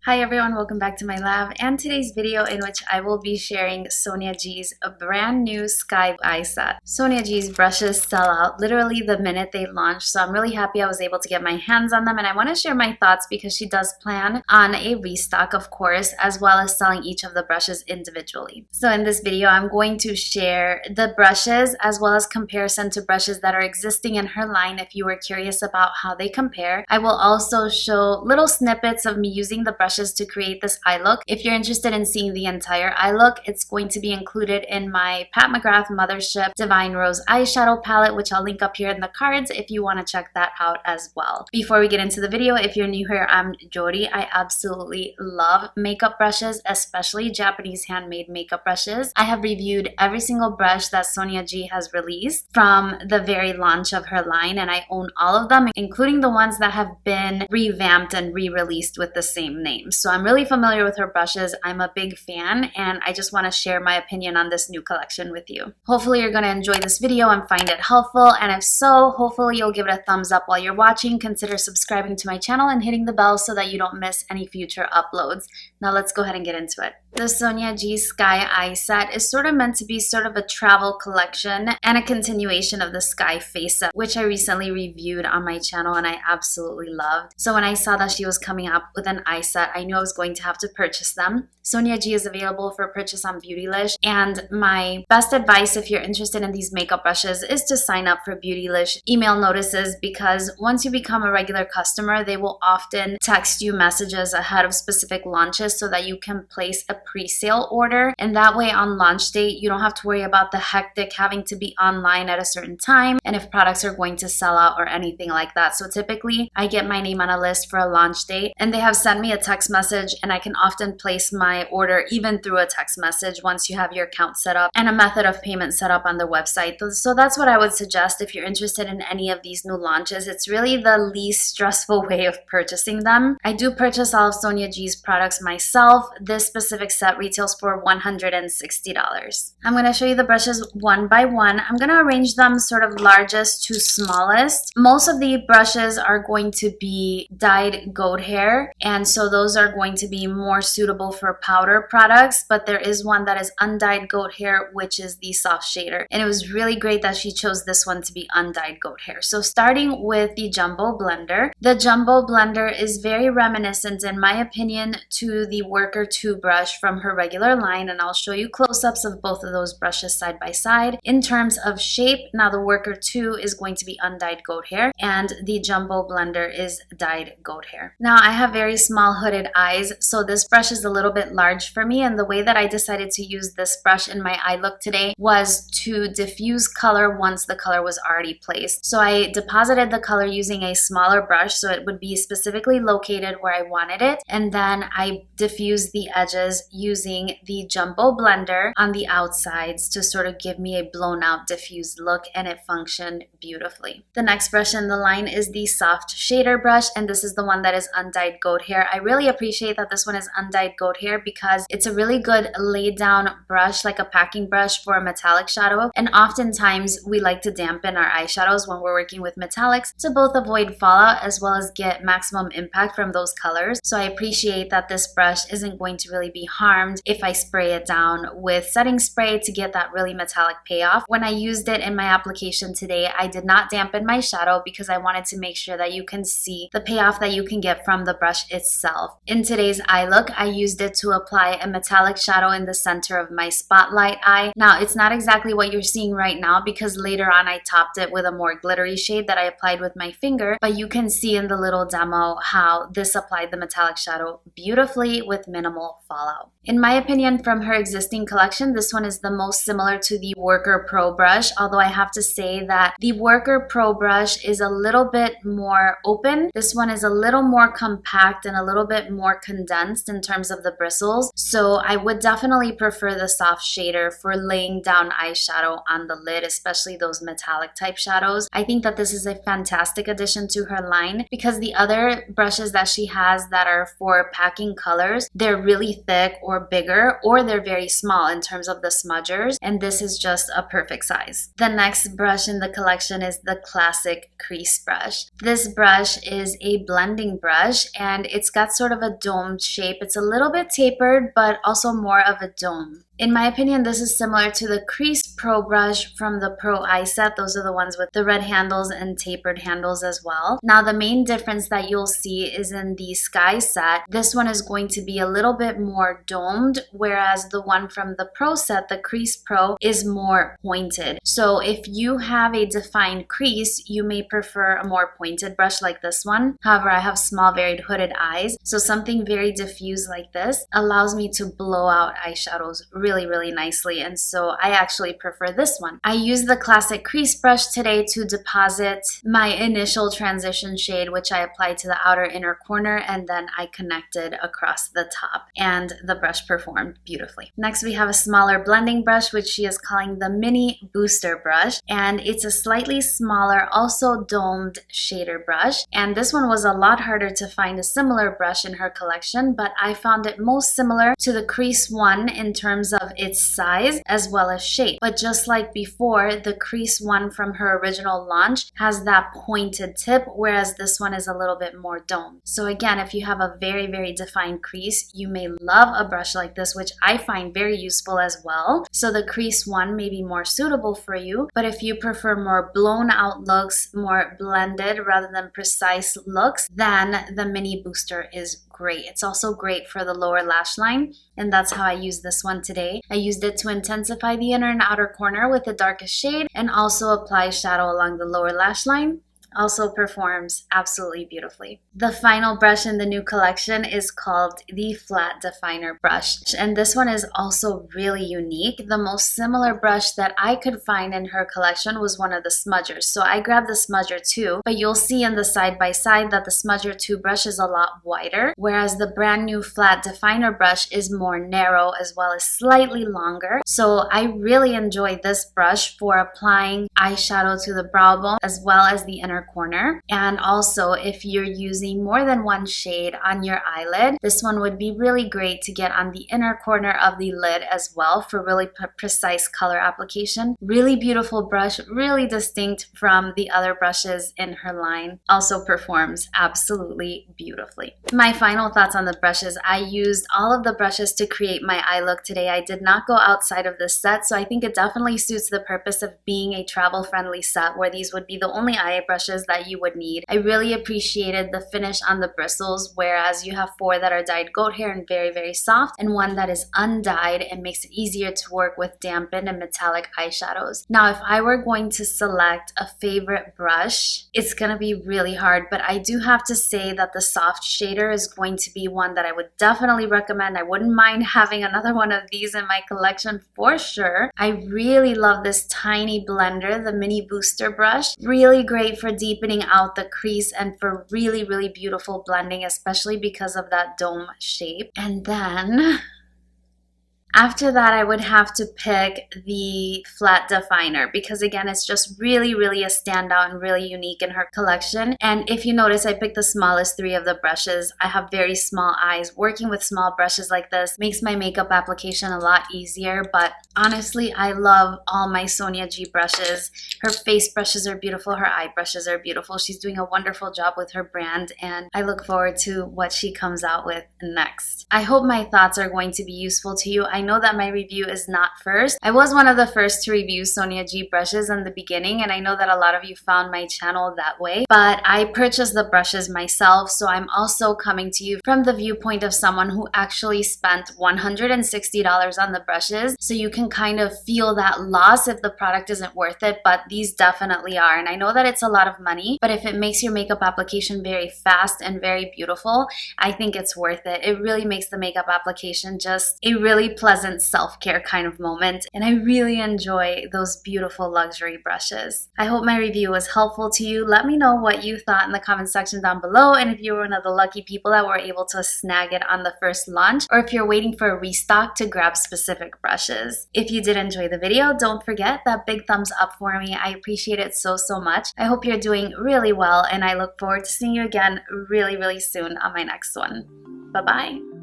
Hi everyone, welcome back to my lab and today's video in which I will be sharing Sonia G's brand new Sky Eye Set. Sonia G's brushes sell out literally the minute they launch, so I'm really happy I was able to get my hands on them, and I want to share my thoughts because she does plan on a restock, of course, as well as selling each of the brushes individually. So in this video, I'm going to share the brushes as well as comparison to brushes that are existing in her line if you were curious about how they compare. I will also show little snippets of me using the brushes to create this eye look. If you're interested in seeing the entire eye look, it's going to be included in my Pat McGrath Mothership Divine Rose eyeshadow palette, which I'll link up here in the cards if you want to check that out as well. Before we get into the video, if you're new here, I'm Yori. I absolutely love makeup brushes, especially Japanese handmade makeup brushes. I have reviewed every single brush that Sonia G has released from the very launch of her line, and I own all of them, including the ones that have been revamped and re-released with the same name. So I'm really familiar with her brushes. I'm a big fan, and I just want to share my opinion on this new collection with you. Hopefully you're going to enjoy this video and find it helpful, and if so, hopefully you'll give it a thumbs up while you're watching. Consider subscribing to my channel and hitting the bell so that you don't miss any future uploads. Now let's go ahead and get into it. The Sonia G Sky Eye Set is sort of meant to be sort of a travel collection and a continuation of the Sky Face Set, which I recently reviewed on my channel and I absolutely loved. So when I saw that she was coming up with an eye set, I knew I was going to have to purchase them. Sonia G is available for purchase on Beautylish, and my best advice if you're interested in these makeup brushes is to sign up for Beautylish email notices, because once you become a regular customer, they will often text you messages ahead of specific launches so that you can place a pre-sale order, and that way on launch date you don't have to worry about the hectic having to be online at a certain time and if products are going to sell out or anything like that. So typically I get my name on a list for a launch date, and they have sent me a text message, and I can often place my order even through a text message once you have your account set up and a method of payment set up on the website. So that's what I would suggest if you're interested in any of these new launches. It's really the least stressful way of purchasing them. I do purchase all of Sonia G's products myself. This specific set retails for $160. I'm going to show you the brushes one by one. I'm going to arrange them sort of largest to smallest. Most of the brushes are going to be dyed goat hair, and so those are going to be more suitable for powder products, but there is one that is undyed goat hair, which is the soft shader, and it was really great that she chose this one to be undyed goat hair. So starting with the Jumbo Blender. The Jumbo Blender is very reminiscent, in my opinion, to the Worker 2 brush from her regular line, and I'll show you close-ups of both of those brushes side by side. In terms of shape, now the Worker 2 is going to be undyed goat hair, and the Jumbo Blender is dyed goat hair. Now I have very small hooded eyes, so this brush is a little bit large for me, and the way that I decided to use this brush in my eye look today was to diffuse color once the color was already placed. So I deposited the color using a smaller brush so it would be specifically located where I wanted it, and then I diffused the edges using the Jumbo Blender on the outsides to sort of give me a blown out diffused look, and it functioned beautifully. The next brush in the line is the Soft Shader brush, and this is the one that is undyed goat hair. I really appreciate that this one is undyed goat hair because it's a really good laid down brush, like a packing brush for a metallic shadow, and oftentimes we like to dampen our eyeshadows when we're working with metallics to both avoid fallout as well as get maximum impact from those colors. So I appreciate that this brush isn't going to really be harmed if I spray it down with setting spray to get that really metallic payoff. When I used it in my application today, I did not dampen my shadow because I wanted to make sure that you can see the payoff that you can get from the brush itself. In today's eye look, I used it to apply a metallic shadow in the center of my spotlight eye. Now, it's not exactly what you're seeing right now because later on I topped it with a more glittery shade that I applied with my finger, but you can see in the little demo how this applied the metallic shadow beautifully with minimal fallout. In my opinion, from her existing collection, this one is the most similar to the Worker Pro brush, although I have to say that the Worker Pro brush is a little bit more open. This one is a little more compact and a little bit more condensed in terms of the bristles, so I would definitely prefer the Soft Shader for laying down eyeshadow on the lid, especially those metallic type shadows. I think that this is a fantastic addition to her line because the other brushes that she has that are for packing colors, they're really thick or bigger, or they're very small in terms of the smudgers, and this is just a perfect size. The next brush in the collection is the classic Crease brush. This brush is a blending brush, and it's got sort sort of a domed shape. It's a little bit tapered, but also more of a dome. In my opinion, this is similar to the Crease Pro brush from the Pro Eye Set. Those are the ones with the red handles and tapered handles as well. Now, the main difference that you'll see is in the Sky Set. This one is going to be a little bit more domed, whereas the one from the Pro Set, the Crease Pro, is more pointed. So if you have a defined crease, you may prefer a more pointed brush like this one. However, I have small, very hooded eyes, so something very diffuse like this allows me to blow out eyeshadows really nicely, and so I actually prefer this one. I used the classic crease brush today to deposit my initial transition shade, which I applied to the outer inner corner, and then I connected across the top, and the brush performed beautifully. Next, we have a smaller blending brush, which she is calling the Mini Booster brush, and it's a slightly smaller, also domed shader brush, and this one was a lot harder to find a similar brush in her collection, but I found it most similar to the Crease one in terms of its size as well as shape. But just like before, the Crease one from her original launch has that pointed tip, whereas this one is a little bit more domed. So again, if you have a very defined crease, you may love a brush like this, which I find very useful as well. So the Crease one may be more suitable for you, but if you prefer more blown out looks, more blended rather than precise looks, then the Mini Booster is great. It's also great for the lower lash line, and that's how I used this one today. I used it to intensify the inner and outer corner with the darkest shade and also apply shadow along the lower lash line. Also performs absolutely beautifully. The final brush in the new collection is called the Flat Definer brush, and this one is also really unique. The most similar brush that I could find in her collection was one of the smudgers, so I grabbed the smudger 2, but you'll see in the side by side that the smudger 2 brush is a lot wider, whereas the brand new Flat Definer brush is more narrow as well as slightly longer. So I really enjoyed this brush for applying eyeshadow to the brow bone as well as the inner corner. And also, if you're using more than one shade on your eyelid, this one would be really great to get on the inner corner of the lid as well for really precise color application. Really beautiful brush, really distinct from the other brushes in her line. Also performs absolutely beautifully. My final thoughts on the brushes: I used all of the brushes to create my eye look today. I did not go outside of this set, so I think it definitely suits the purpose of being a travel-friendly set where these would be the only eye brushes that you would need. I really appreciated the finish on the bristles, whereas you have 4 that are dyed goat hair and very soft, and 1 that is undyed and makes it easier to work with dampened and metallic eyeshadows. Now, if I were going to select a favorite brush, it's gonna be really hard, but I do have to say that the soft shader is going to be one that I would definitely recommend. I wouldn't mind having another one of these in my collection for sure. I really love this tiny blender, the Mini Booster brush. Really great for deepening out the crease and for really beautiful blending, especially because of that dome shape. And then after that, I would have to pick the Flat Definer because, again, it's just really a standout and really unique in her collection. And if you notice, I picked the smallest 3 of the brushes. I have very small eyes. Working with small brushes like this makes my makeup application a lot easier, but honestly, I love all my Sonia G brushes. Her face brushes are beautiful. Her eye brushes are beautiful. She's doing a wonderful job with her brand, and I look forward to what she comes out with next. I hope my thoughts are going to be useful to you. I know that my review is not first. I was one of the first to review Sonia G brushes in the beginning, and I know that a lot of you found my channel that way, but I purchased the brushes myself, so I'm also coming to you from the viewpoint of someone who actually spent $160 on the brushes, so you can kind of feel that loss if the product isn't worth it, but these definitely are. And I know that it's a lot of money, but if it makes your makeup application very fast and very beautiful, I think it's worth it. It really makes the makeup application just a really pleasant self-care kind of moment, and I really enjoy those beautiful luxury brushes. I hope my review was helpful to you. Let me know what you thought in the comment section down below, and if you were one of the lucky people that were able to snag it on the first launch, or if you're waiting for a restock to grab specific brushes. If you did enjoy the video, don't forget that big thumbs up for me. I appreciate it so much. I hope you're doing really well, and I look forward to seeing you again really soon on my next one. Bye-bye.